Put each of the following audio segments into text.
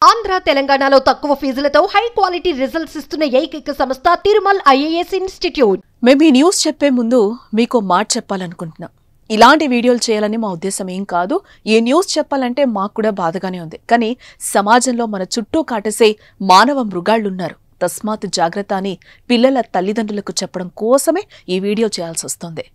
ఆంధ్ర తెలంగాణలో తక్కువ ఫీజులతో high quality results ఇస్తున్న ఏకైక సంస్థ తిరుమల్ ఐఏఎస్ ఇన్స్టిట్యూట్. మేము ఈ న్యూస్ చెప్పే ముందు మీకు మాట చెప్పాలనుకుంటున్నాం. ఇలాంటి వీడియోలు చేయాలని మా ఉద్దేశం ఏం కాదు. ఈ న్యూస్ చెప్పాలంటే మాకు కూడా బాధగానే ఉంది. కానీ సమాజంలో మన చుట్టూ కాటేసే మానవ మృగాళ్లున్నారు. తస్మాత్ జాగ్రత్త అని పిల్లల తల్లిదండ్రులకు చెప్పడం కోసమే ఈ వీడియో చేయాల్సి వస్తుంది.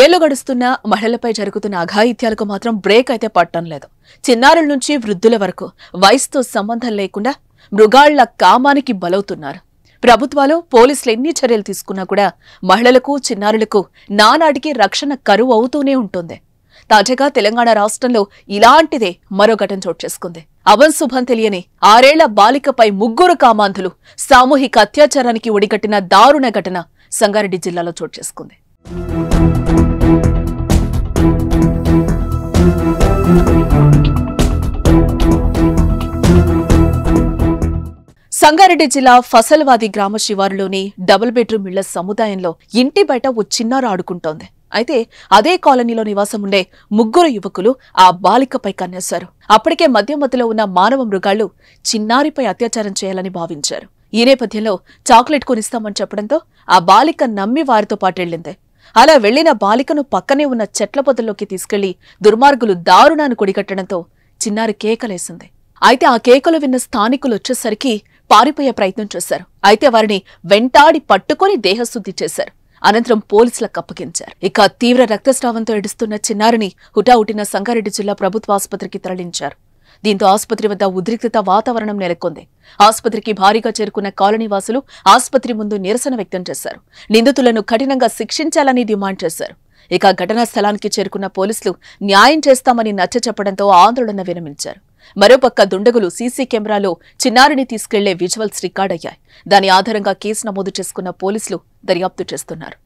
ఏళ్లు గడుస్తున్న మహిళలపై జరుగుతున్న అఘాయిత్యాలకు మాత్రం బ్రేక్ అయితే పట్టడం లేదు. చిన్నారుల నుంచి వృద్ధుల వరకు వయసుతో సంబంధం లేకుండా మృగాళ్ల కామానికి బలవుతున్నారు. ప్రభుత్వాలు పోలీసులు ఎన్ని చర్యలు తీసుకున్నా కూడా మహిళలకు చిన్నారులకు నానాటికి రక్షణ కరువు అవుతూనే ఉంటుంది. తాజాగా తెలంగాణ రాష్ట్రంలో ఇలాంటిదే మరో ఘటన చోటు చేసుకుంది. అవంశుభం తెలియని 6 ఏళ్ల బాలికపై 3 కామాంధులు సామూహిక అత్యాచారానికి ఒడిగట్టిన దారుణ ఘటన సంగారెడ్డి జిల్లాలో చోటు చేసుకుంది. సంగారెడ్డి జిల్లా ఫసల్వాది గ్రామ శివారులోని డబుల్ బెడ్రూమ్ ఇళ్ల సముదాయంలో ఇంటి బయట ఓ చిన్నారు ఆడుకుంటోంది. అయితే అదే కాలనీలో నివాసం ఉండే 3 యువకులు ఆ బాలికపై కన్నేశారు. అప్పటికే మధ్యమతిలో ఉన్న మానవ మృగాళ్లు చిన్నారిపై అత్యాచారం చేయాలని భావించారు. ఈ నేపథ్యంలో చాక్లెట్ కొనిస్తామని చెప్పడంతో ఆ బాలిక నమ్మి వారితో పాటెళ్లింది. అలా వెళ్లిన బాలికను పక్కనే ఉన్న చెట్ల పొదల్లోకి తీసుకెళ్లి దుర్మార్గులు దారుణాన్ని కొడిగట్టడంతో చిన్నారి కేకలేసింది. అయితే ఆ కేకలు విన్న స్థానికులు వచ్చేసరికి పారిపోయే ప్రయత్నం చేశారు. అయితే వారిని వెంటాడి పట్టుకుని దేహశుద్ధి చేశారు. అనంతరం పోలీసులకు అప్పగించారు. ఇక తీవ్ర రక్తస్రావంతో ఏడుస్తున్న చిన్నారిని హుటాహుటిన సంగారెడ్డి జిల్లా ప్రభుత్వ ఆసుపత్రికి తరలించారు. దీంతో ఆసుపత్రి వద్ద ఉద్రిక్తత వాతావరణం నెలకొంది. ఆసుపత్రికి భారీగా చేరుకున్న కాలనీవాసులు ఆసుపత్రి ముందు నిరసన వ్యక్తం చేశారు. నిందితులను కఠినంగా శిక్షించాలని డిమాండ్ చేశారు. ఇక ఘటనా స్థలానికి చేరుకున్న పోలీసులు న్యాయం చేస్తామని నచ్చచెప్పడంతో ఆందోళన విరమించారు. మరోపక్క దుండగులు సీసీ కెమెరాలో చిన్నారిని తీసుకెళ్లే విజువల్స్ రికార్డయ్యాయి. దాని ఆధారంగా కేసు నమోదు చేసుకున్న పోలీసులు దర్యాప్తు చేస్తున్నారు.